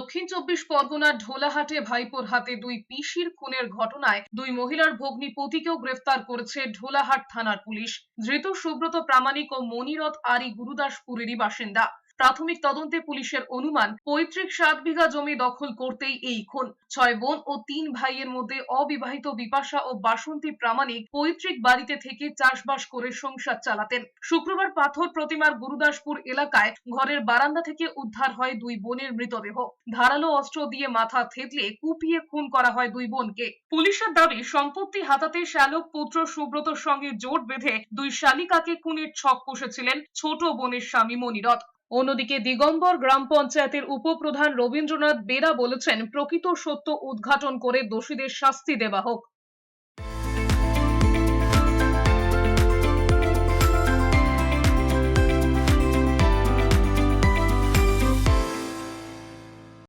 দক্ষিণ চব্বিশ পরগনার ঢোলাহাটে ভাইপোর হাতে দুই পিসির খুনের ঘটনায় দুই মহিলার ভগ্নিপতিকেও গ্রেফতার করেছে ঢোলাহাট থানার পুলিশ। ধৃত সুব্রত প্রামাণিক ও মনিরথ আরি গুরুদাসপুরেরই বাসিন্দা। প্রাথমিক তদন্তে পুলিশের অনুমান পৈতৃক 7 বিঘা জমি দখল করতেই এই খুন। 6 বোন ও 3 ভাইয়ের মধ্যে অবিবাহিত বিপাশা ও বাসন্তী প্রামাণিক পৈতৃক বাড়িতে থেকে চাষবাস করে সংসার চালাতেন। শুক্রবার পাথর প্রতিমার গুরুদাসপুর এলাকায় ঘরের বারান্দা থেকে উদ্ধার হয় দুই বোনের মৃতদেহ। ধারালো অস্ত্র দিয়ে মাথা থেতলে কুপিয়ে খুন করা হয় দুই বোনকে। পুলিশের দাবি, সম্পত্তি হাতাতে শ্যালক পুত্র সুব্রতর সঙ্গে জোট বেঁধে দুই শালিকাকে খুনের ছক কষেছিলেন ছোট বোনের স্বামী মনিরথ। অন্যদিকে দিগম্বর গ্রাম পঞ্চায়েতের উপপ্রধান রবীন্দ্রনাথ বেরা বলেছেন, প্রকৃত সত্য উদ্ঘাটন করে দোষীদের শাস্তি দেওয়া হোক।